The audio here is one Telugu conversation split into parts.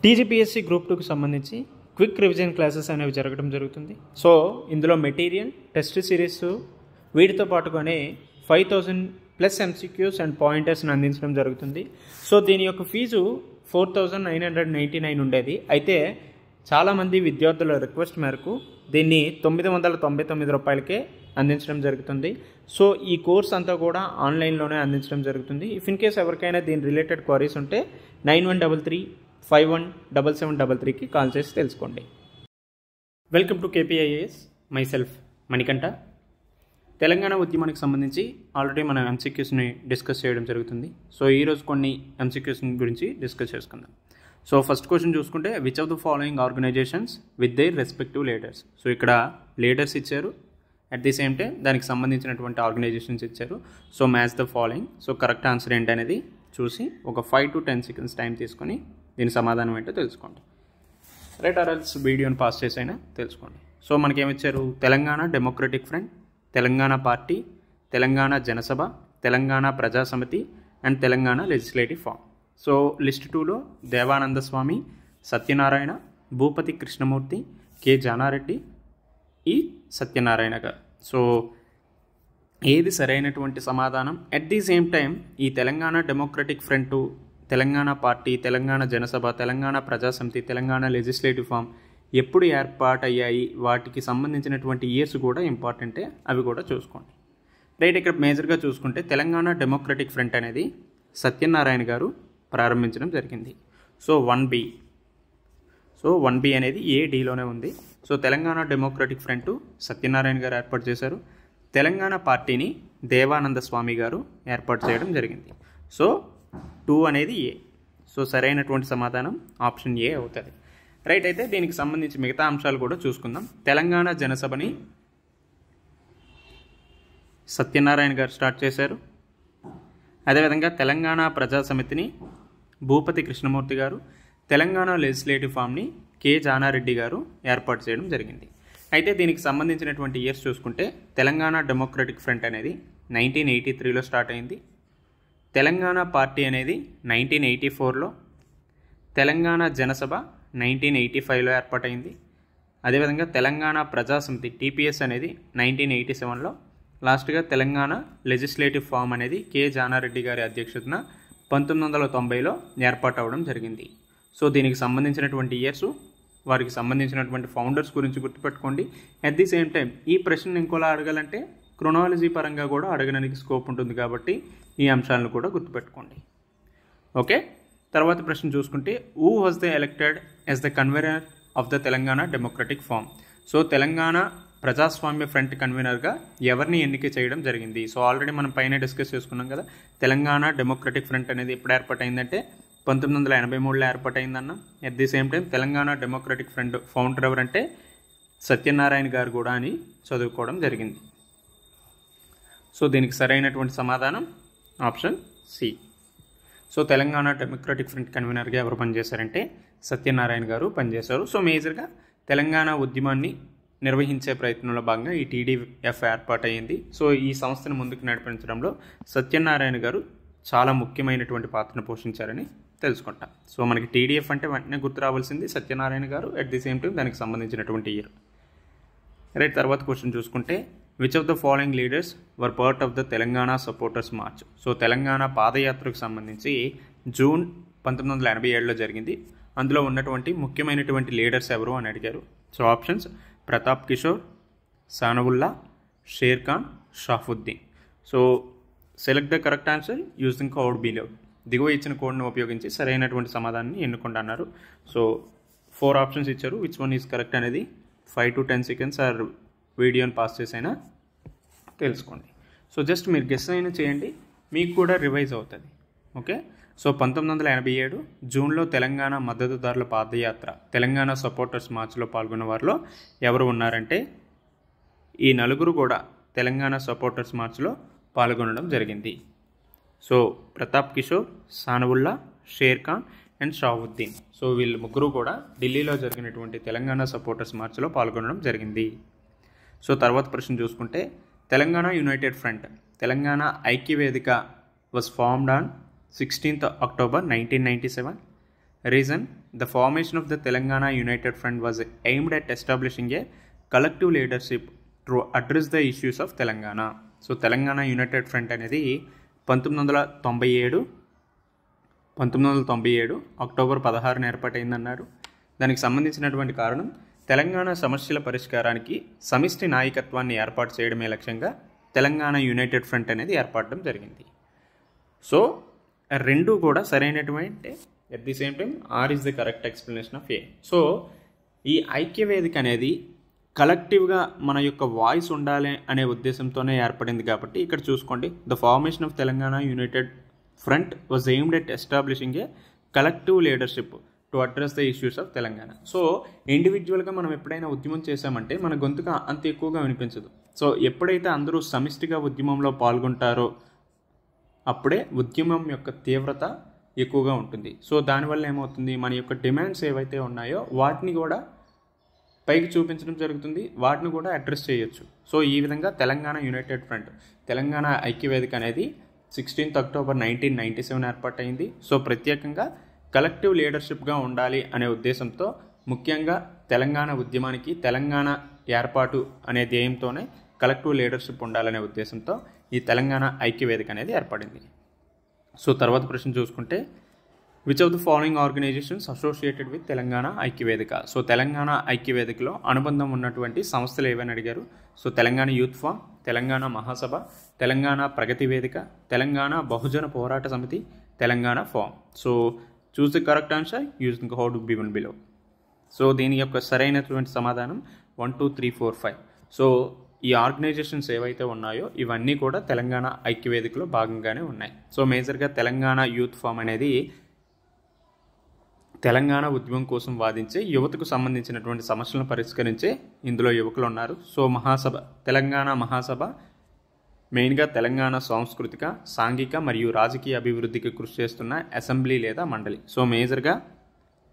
టీజీపీఎస్సీ గ్రూప్ 2కి సంబంధించి క్విక్ రివిజన్ క్లాసెస్ అనేవి జరగడం జరుగుతుంది. సో ఇందులో మెటీరియల్, టెస్ట్ సిరీస్, వీటితో పాటుగానే 5000+ ఎంసీక్యూస్ అండ్ పాయింటర్స్ని అందించడం జరుగుతుంది. సో దీని యొక్క ఫీజు 4999 ఉండేది. అయితే చాలామంది విద్యార్థుల రిక్వెస్ట్ మేరకు దీన్ని 999 రూపాయలకే అందించడం జరుగుతుంది. సో ఈ కోర్స్ అంతా కూడా ఆన్లైన్లోనే అందించడం జరుగుతుంది. ఇఫ్ ఇన్ కేస్ ఎవరికైనా దీని రిలేటెడ్ క్వరీస్ ఉంటే 9133517733కి కాల్ చేసి తెలుసుకోండి. Welcome to KPIAS, myself Manikanta. Telangana ఉద్యమానికి సంబంధించి ఆల్రెడీ మనం ఎంసీక్యూస్ని డిస్కస్ చేయడం జరుగుతుంది. సో ఈరోజు కొన్ని ఎంసీక్యూస్ గురించి డిస్కస్ చేసుకుందాం. సో ఫస్ట్ క్వశ్చన్ చూసుకుంటే, which of the following organisations with their respective leaders. So ఇక్కడ లీడర్స్ ఇచ్చారు, అట్ ది సేమ్ టైం దానికి సంబంధించినటువంటి ఆర్గనైజేషన్స్ ఇచ్చారు. So match the following. So correct answer ఏంటనేది చూసి ఒక 5 to 10 seconds టైం తీసుకొని దీని సమాధానం ఏంటో తెలుసుకోండి. రైట్, ఆర్ఎల్స్ వీడియోని పాస్ చేసైనా తెలుసుకోండి. సో మనకేమిచ్చారు? Telangana democratic front, Telangana party, Telangana Janasabha, Telangana Prajasamiti and Telangana legislative forum. So list 2లో దేవానంద స్వామి, సత్యనారాయణ, భూపతి కృష్ణమూర్తి, కె జానారెడ్డి, ఈ సత్యనారాయణ గారు. సో ఏది సరైనటువంటి సమాధానం? అట్ ది సేమ్ టైం ఈ Telangana democratic front, Telangana party, Telangana Janasabha, Telangana Prajasamiti, Telangana legislative forum ఎప్పుడు ఏర్పాటయ్యాయి, వాటికి సంబంధించినటువంటి ఇయర్స్ కూడా ఇంపార్టెంటే, అవి కూడా చూసుకోండి. రైట్, ఇక్కడ మేజర్గా చూసుకుంటే తెలంగాణ డెమోక్రటిక్ ఫ్రంట్ అనేది సత్యనారాయణ గారు ప్రారంభించడం జరిగింది. సో 1B అనేది ADలోనే ఉంది. So Telangana democratic front Satyanarayana గారు ఏర్పాటు చేశారు. తెలంగాణ పార్టీని దేవానంద స్వామి గారు ఏర్పాటు చేయడం జరిగింది. సో 2 అనేది A. సో సరైనటువంటి సమాధానం ఆప్షన్ A అవుతుంది. రైట్, అయితే దీనికి సంబంధించి మిగతా అంశాలు కూడా చూసుకుందాం. తెలంగాణ జనసభని సత్యనారాయణ గారు స్టార్ట్ చేశారు. అదేవిధంగా తెలంగాణ ప్రజాసమితిని భూపతి కృష్ణమూర్తి గారు, తెలంగాణ లెజిస్లేటివ్ ఫామ్ని కె జానారెడ్డి గారు ఏర్పాటు చేయడం జరిగింది. అయితే దీనికి సంబంధించినటువంటి ఇయర్స్ చూసుకుంటే తెలంగాణ డెమోక్రటిక్ ఫ్రంట్ అనేది 1983లో స్టార్ట్ అయింది. తెలంగాణ పార్టీ అనేది 1984లో, తెలంగాణ జనసభ 1985లో ఏర్పాటైంది. అదేవిధంగా తెలంగాణ ప్రజాసమితి TPS అనేది 1987లో, లాస్ట్గా తెలంగాణ లెజిస్లేటివ్ ఫామ్ అనేది కె జానారెడ్డి గారి అధ్యక్షతన 1990లో ఏర్పాటు అవ్వడం జరిగింది. సో దీనికి సంబంధించినటువంటి ఇయర్స్, వారికి సంబంధించినటువంటి ఫౌండర్స్ గురించి గుర్తుపెట్టుకోండి. అట్ ది సేమ్ టైం ఈ ప్రశ్నను ఇంకోలా అడగాలంటే క్రొనాలజీ పరంగా కూడా అడగడానికి స్కోప్ ఉంటుంది, కాబట్టి ఈ అంశాలను కూడా గుర్తుపెట్టుకోండి. ఓకే, తర్వాత ప్రశ్న చూసుకుంటే, who was the elected as the convener of the Telangana Democratic Front. So Telangana ప్రజాస్వామ్య ఫ్రంట్ కన్వీనర్గా ఎవరిని ఎన్నిక చేయడం జరిగింది? సో ఆల్రెడీ మనం పైన డిస్కస్ చేసుకున్నాం కదా, తెలంగాణ డెమోక్రటిక్ ఫ్రంట్ అనేది ఎప్పుడు ఏర్పాటైందంటే 1983లో ఏర్పాటైందన్న. At the same time Telangana democratic front founder ఎవరంటే సత్యనారాయణ గారు కూడా అని చదువుకోవడం జరిగింది. సో దీనికి సరైనటువంటి సమాధానం option C. So Telangana democratic front కన్వీనర్గా ఎవరు పనిచేశారంటే సత్యనారాయణ గారు పనిచేశారు. సో మేజర్గా తెలంగాణ ఉద్యమాన్ని నిర్వహించే ప్రయత్నంలో భాగంగా ఈ TDF ఏర్పాటయ్యింది. సో ఈ సంస్థను ముందుకు నడిపించడంలో సత్యనారాయణ గారు చాలా ముఖ్యమైనటువంటి పాత్రను పోషించారని తెలుసుకుంటాం. సో మనకి TDF అంటే వెంటనే గుర్తు రావాల్సింది సత్యనారాయణ గారు, అట్ ది సేమ్ టైం దానికి సంబంధించినటువంటి ఇయర్. రైట్, తర్వాత క్వశ్చన్ చూసుకుంటే, which of the following leaders were part of the Telangana supporters March. So Telangana పాదయాత్రకు సంబంధించి జూన్ 1987లో జరిగింది. అందులో ఉన్నటువంటి ముఖ్యమైనటువంటి లీడర్స్ ఎవరు అని అడిగారు. So options: Pratap Kishore, Sanaullah, Sher Khan, Shafuddin. So select the correct answer using code below. దిగువ ఇచ్చిన కోడ్ను ఉపయోగించి సరైనటువంటి సమాధానాన్ని ఎన్నుకోండి అన్నారు. సో 4 ఆప్షన్స్ ఇచ్చారు. విచ్ వన్ ఈజ్ కరెక్ట్ అనేది 5 to 10 seconds ఆర్ వీడియోని పాస్ చేసైనా తెలుసుకోండి. సో జస్ట్ మీరు గెస్ అయినా చేయండి, మీకు కూడా రివైజ్ అవుతుంది. ఓకే, సో 1987 జూన్లో తెలంగాణ మద్దతుదారుల పాదయాత్ర, తెలంగాణ సపోర్టర్స్ మార్చ్లో పాల్గొన్న వారిలో ఎవరు ఉన్నారంటే ఈ నలుగురు కూడా తెలంగాణ సపోర్టర్స్ మార్చ్లో పాల్గొనడం జరిగింది. So Pratap Kishore, Sanaullah, Sher Khan and Shavuddin. So వీళ్ళు ముగ్గురు కూడా ఢిల్లీలో జరిగినటువంటి తెలంగాణ సపోర్టర్స్ మార్చ్లో పాల్గొనడం జరిగింది. సో తర్వాత ప్రశ్న చూసుకుంటే, Telangana united front, Telangana Aikyavedika was formed on 16th October 1997. Reason the formation of the Telangana united front was aimed at establishing a collective leadership to address the issues of Telangana. So Telangana united front అనేది 1997 అక్టోబర్ 16 ఏర్పాటైందన్నారు. దానికి సంబంధించినటువంటి కారణం తెలంగాణ సమస్యల పరిష్కారానికి సమిష్టి నాయకత్వాన్ని ఏర్పాటు చేయడమే లక్ష్యంగా తెలంగాణ యునైటెడ్ ఫ్రంట్ అనేది ఏర్పడడం జరిగింది. సో రెండు కూడా సరైనటువంటి at the same time R is the correct explanation of A. So ఈ ఐక్యవేదిక అనేది కలెక్టివ్గా మన యొక్క వాయిస్ ఉండాలి అనే ఉద్దేశంతోనే ఏర్పడింది కాబట్టి ఇక్కడ చూసుకోండి, the formation of Telangana united front was aimed at establishing a collective leadership to address the issues of Telangana. So ఇండివిజువల్గా మనం ఎప్పుడైనా ఉద్యమం చేశామంటే మన గొంతుగా అంత ఎక్కువగా వినిపించదు. సో ఎప్పుడైతే అందరూ సమిష్టిగా ఉద్యమంలో పాల్గొంటారో అప్పుడే ఉద్యమం యొక్క తీవ్రత ఎక్కువగా ఉంటుంది. సో దానివల్ల ఏమవుతుంది, మన యొక్క డిమాండ్స్ ఏవైతే ఉన్నాయో వాటిని కూడా పైకి చూపించడం జరుగుతుంది, వాటిని కూడా అడ్రస్ చేయొచ్చు. సో ఈ విధంగా తెలంగాణ యునైటెడ్ ఫ్రంట్, తెలంగాణ ఐక్యవేదిక అనేది 16 అక్టోబర్ 1997 ఏర్పాటైంది. సో ప్రత్యేకంగా కలెక్టివ్ లీడర్షిప్గా ఉండాలి అనే ఉద్దేశంతో, ముఖ్యంగా తెలంగాణ ఉద్యమానికి తెలంగాణ ఏర్పాటు అనే ధ్యేయంతోనే కలెక్టివ్ లీడర్షిప్ ఉండాలనే ఉద్దేశంతో ఈ తెలంగాణ ఐక్యవేదిక అనేది ఏర్పడింది. సో తర్వాత ప్రశ్న చూసుకుంటే, which of the following organisations associated with Telangana Aikyavedika. So Telangana ఐక్యవేదికలో అనుబంధం ఉన్నటువంటి సంస్థలు ఏవని అడిగారు. So Telangana youth forum, Telangana Mahasabha, Telangana Pragathi Vedika, Telangana Bahujana Porata Samithi, Telangana forum. So choose the correct answer using how to given below. So దీని యొక్క సరైనటువంటి సమాధానం 1, 2, 3, 4, 5. సో ఈ ఆర్గనైజేషన్స్ ఏవైతే ఉన్నాయో ఇవన్నీ కూడా తెలంగాణ ఐక్యవేదికలో భాగంగానే ఉన్నాయి. సో మేజర్గా తెలంగాణ యూత్ ఫామ్ అనేది తెలంగాణ ఉద్యమం కోసం వాదించే యువతకు సంబంధించినటువంటి సమస్యలను పరిష్కరించే ఇందులో యువకులు ఉన్నారు. సో మహాసభ, తెలంగాణ మహాసభ మెయిన్గా తెలంగాణ సాంస్కృతిక, సాంఘిక మరియు రాజకీయ అభివృద్ధికి కృషి చేస్తున్న అసెంబ్లీ లేదా మండలి. సో మేజర్గా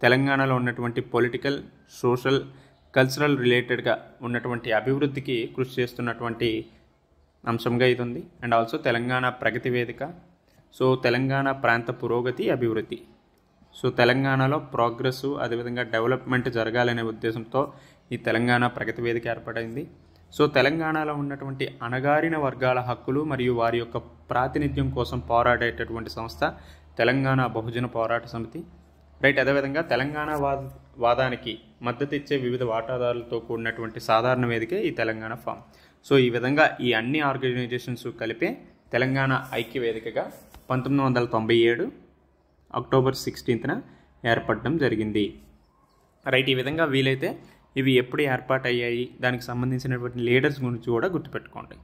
తెలంగాణలో ఉన్నటువంటి పొలిటికల్, సోషల్, కల్చరల్ రిలేటెడ్గా ఉన్నటువంటి అభివృద్ధికి కృషి చేస్తున్నటువంటి అంశంగా ఇది ఉంది. అండ్ ఆల్సో తెలంగాణ ప్రగతి వేదిక, సో తెలంగాణ ప్రాంత పురోగతి అభివృద్ధి. సో తెలంగాణలో ప్రోగ్రెస్ అదేవిధంగా డెవలప్మెంట్ జరగాలనే ఉద్దేశంతో ఈ తెలంగాణ ప్రగతి వేదిక ఏర్పడింది. సో తెలంగాణలో ఉన్నటువంటి అణగారిన వర్గాల హక్కులు మరియు వారి యొక్క ప్రాతినిధ్యం కోసం పోరాడేటటువంటి సంస్థ తెలంగాణ బహుజన పోరాట సమితి. రైట్. అదేవిధంగా తెలంగాణ వాదానికి మద్దతు ఇచ్చే వివిధ వాటాదారులతో కూడినటువంటి సాధారణ వేదికే ఈ తెలంగాణ ఫామ్. సో ఈ విధంగా ఈ అన్ని ఆర్గనైజేషన్స్ కలిపే తెలంగాణ ఐక్య వేదికగా 1997 అక్టోబర్ 16న ఏర్పడడం జరిగింది. రైట్. ఈ విధంగా వీలైతే ఇవి ఎప్పుడు ఏర్పాటయ్యాయి, దానికి సంబంధించినటువంటి లీడర్స్ గురించి కూడా గుర్తుపెట్టుకోండి.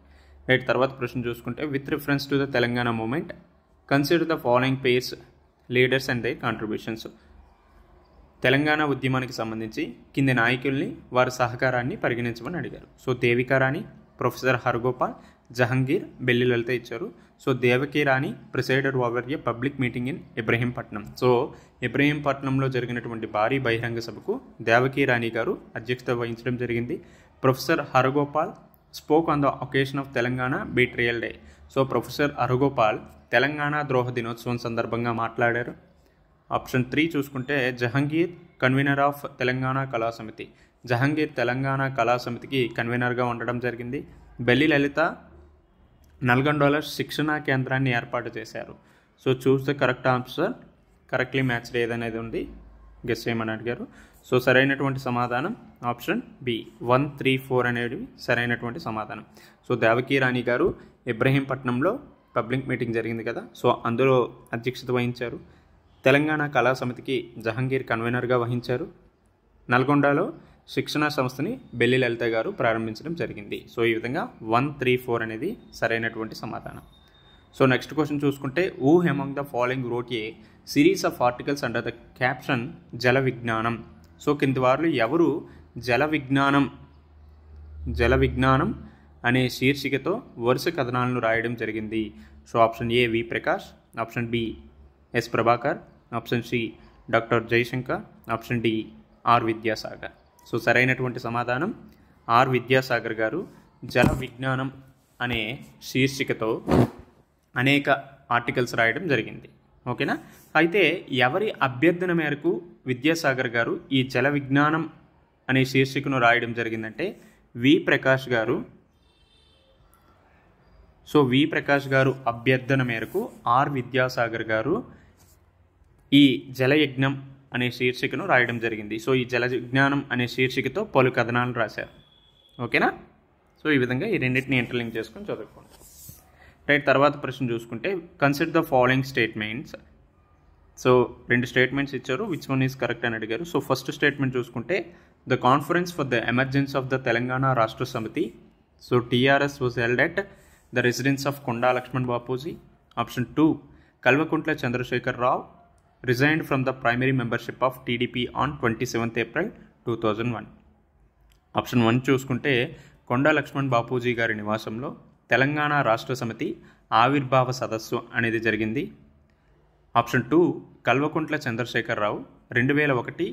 రైట్. తర్వాత ప్రశ్న చూసుకుంటే, with reference to the Telangana movement consider the following pairs leaders and their contributions. Telangana ఉద్యమానికి సంబంధించి కింది నాయకుల్ని వారి సహకారాన్ని పరిగణించమని అడిగారు. సో దేవికా రాణి, ప్రొఫెసర్ హరగోపాల్, జహంగీర్, బెల్లి లలిత ఇచ్చారు. So Devaki Rani presided over a public meeting in Ibrahimpatnam. So ఇబ్రహీంపట్నంలో జరిగినటువంటి భారీ బహిరంగ సభకు దేవకీ రాణి గారు అధ్యక్షత వహించడం జరిగింది. Professor Haragopal spoke on the occasion of Telangana betrayal day. So professor Haragopal Telangana ద్రోహ దినోత్సవం సందర్భంగా మాట్లాడారు. ఆప్షన్ 3 చూసుకుంటే, జహంగీర్ కన్వీనర్ ఆఫ్ తెలంగాణ కళా సమితి. జహంగీర్ తెలంగాణ కళా సమితికి కన్వీనర్గా ఉండడం జరిగింది. బెల్లి లలిత నల్గొండలో శిక్షణా కేంద్రాన్ని ఏర్పాటు చేశారు. So choose the correct answer, correctly matched ఏదనేది ఉంది, గెస్ చేయమని అడిగారు. సో సరైనటువంటి సమాధానం ఆప్షన్ బి 1, 3, 4 అనేవి సరైనటువంటి సమాధానం. సో దేవకీ రాణి గారు ఇబ్రహీంపట్నంలో పబ్లిక్ మీటింగ్ జరిగింది కదా, సో అందులో అధ్యక్షత వహించారు. తెలంగాణ కళా సమితికి జహంగీర్ కన్వీనర్గా వహించారు. నల్గొండలో శిక్షణా సంస్థని బెల్లి లలిత గారు ప్రారంభించడం జరిగింది. సో ఈ విధంగా 1, 3, 4 అనేది సరైనటువంటి సమాధానం. సో నెక్స్ట్ క్వశ్చన్ చూసుకుంటే, who among the following wrote a series of articles under the caption జల విజ్ఞానం. సో కింది వారిలో ఎవరు జల విజ్ఞానం అనే శీర్షికతో వరుస కథనాలను రాయడం జరిగింది. So option A V Prakash, option B S Prabhakar, option C doctor Jayashankar, option D R Vidyasagar. So సరైనటువంటి సమాధానం ఆర్ విద్యాసాగర్ గారు జల విజ్ఞానం అనే శీర్షికతో అనేక ఆర్టికల్స్ రాయడం జరిగింది. ఓకేనా. అయితే ఎవరి అభ్యర్థన మేరకు విద్యాసాగర్ గారు ఈ జల విజ్ఞానం అనే శీర్షికను రాయడం జరిగిందంటే వి ప్రకాష్ గారు. సో వి ప్రకాష్ గారు అభ్యర్థన మేరకు ఆర్ విద్యాసాగర్ గారు ఈ జలయజ్ఞం అనే శీర్షికను రాయడం జరిగింది. సో ఈ జల విజ్ఞానం అనే శీర్షికతో పలు కథనాలు రాశారు. ఓకేనా. సో ఈ విధంగా ఈ రెండింటిని ఇంటర్లింక్ చేసుకొని చదువుకోండి. రైట్, తర్వాత ప్రశ్న చూసుకుంటే consider the following statements. So 2 statements ఇచ్చారు, విచ్ వన్ ఈజ్ కరెక్ట్ అని అడిగారు. సో ఫస్ట్ స్టేట్మెంట్ చూసుకుంటే the conference for the emergence of the Telangana Rashtra Samithi, so TRS was held at the residence of Konda Laxman Bapuji. Option 2, Kalvakuntla Chandrashekar Rao resigned from the primary membership of TDP on 27th April 2001. Option 1 చూసుకుంటే కొండా లక్ష్మణ్ బాపూజీ గారి నివాసంలో తెలంగాణ రాష్ట్ర సమితి ఆవిర్భావ సదస్సు అనేది జరిగింది. ఆప్షన్ 2, కల్వకుంట్ల చంద్రశేఖర్ రావు 2001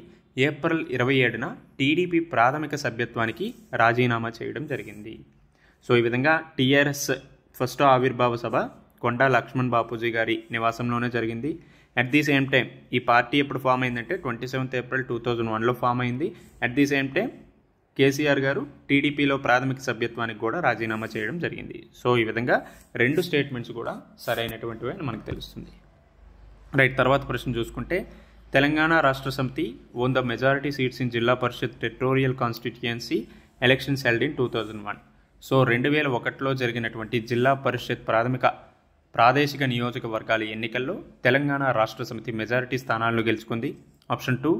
ఏప్రిల్ 27న టీడీపీ ప్రాథమిక సభ్యత్వానికి రాజీనామా చేయడం జరిగింది. సో ఈ విధంగా టీఆర్ఎస్ ఫస్ట్ ఆవిర్భావ సభ కొండా లక్ష్మణ్ బాపూజీ గారి నివాసంలోనే జరిగింది. అట్ ది సేమ్ టైం ఈ పార్టీ ఎప్పుడు ఫామ్ అయిందంటే 27th April 2001లో ఫామ్ అయింది. At the same time KCR గారు టీడీపీలో ప్రాథమిక సభ్యత్వానికి కూడా రాజీనామా చేయడం జరిగింది. సో ఈ విధంగా 2 స్టేట్మెంట్స్ కూడా సరైనటువంటివి అని మనకు తెలుస్తుంది. రైట్, తర్వాత ప్రశ్న చూసుకుంటే Telangana Rashtra Samithi won the majority seats in Zilla Parishad territorial constituency elections held in 2001. So 2001లో జరిగినటువంటి జిల్లా పరిషత్ ప్రాదేశిక నియోజకవర్గాల ఎన్నికల్లో తెలంగాణ రాష్ట్ర సమితి మెజారిటీ స్థానాలను గెలుచుకుంది. Option 2,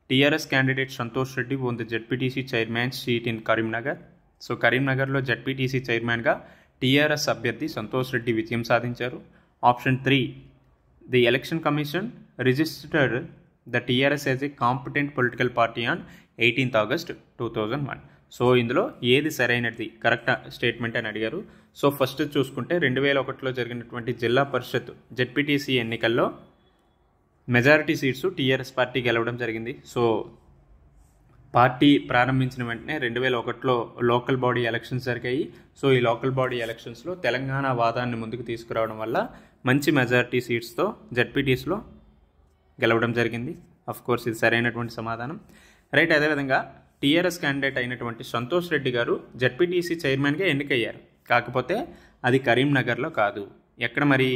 TRS candidate Santosh Reddy own the ZPTC chairman seat in Karimnagar. So కరీంనగర్లో జెడ్పీటీసీ చైర్మన్గా టీఆర్ఎస్ అభ్యర్థి సంతోష్ రెడ్డి విజయం సాధించారు. Option 3, the election commission registered the TRS as a competent political party on 18th August 2001. So ఇందులో ఏది సరైనది కరెక్ట్ స్టేట్మెంట్ అని అడిగారు. సో ఫస్ట్ చూసుకుంటే 2001లో జరిగినటువంటి జిల్లా పరిషత్ జెడ్పీటీసీ ఎన్నికల్లో మెజారిటీ సీట్స్ టీఆర్ఎస్ పార్టీ గెలవడం జరిగింది. సో పార్టీ ప్రారంభించిన వెంటనే 2001లో లోకల్ బాడీ ఎలక్షన్స్ జరిగాయి. సో ఈ లోకల్ బాడీ ఎలక్షన్స్లో తెలంగాణ వాదాన్ని ముందుకు తీసుకురావడం వల్ల మంచి మెజారిటీ సీట్స్తో జెడ్పీటీస్లో గెలవడం జరిగింది. అఫ్కోర్స్ ఇది సరైనటువంటి సమాధానం. రైట్, అదేవిధంగా టీఆర్ఎస్ క్యాండిడేట్ అయినటువంటి సంతోష్ రెడ్డి గారు జెడ్పీటీసీ చైర్మన్గా ఎన్నికయ్యారు. కాకపోతే అది కరీంనగర్లో కాదు. ఎక్కడ మరి?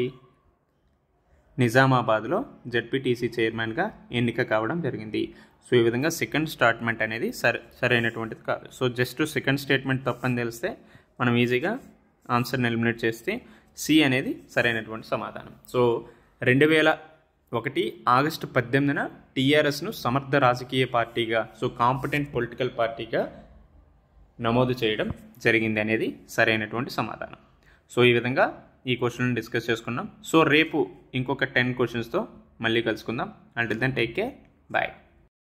నిజామాబాద్లో జెడ్పీటీసీ చైర్మన్గా ఎన్నిక కావడం జరిగింది. సో ఈ విధంగా సెకండ్ స్టేట్మెంట్ అనేది సరైనటువంటిది కాదు. సో జస్ట్ సెకండ్ స్టేట్మెంట్ తప్పని తెలిస్తే మనం ఈజీగా ఆన్సర్ని ఎలిమినేట్ చేస్తే సి అనేది సరైనటువంటి సమాధానం. సో 2001 ఆగస్టు 18న టీఆర్ఎస్ను సమర్థ రాజకీయ పార్టీగా, సో కాంపిటెంట్ పొలిటికల్ పార్టీగా నమోదు చేయడం జరిగింది అనేది సరైనటువంటి సమాధానం. సో ఈ విధంగా ఈ క్వశ్చన్ డిస్కస్ చేసుకున్నాం. సో రేపు ఇంకొక 10 క్వశ్చన్స్తో మళ్ళీ కలుసుకుందాం. Until then take care, bye.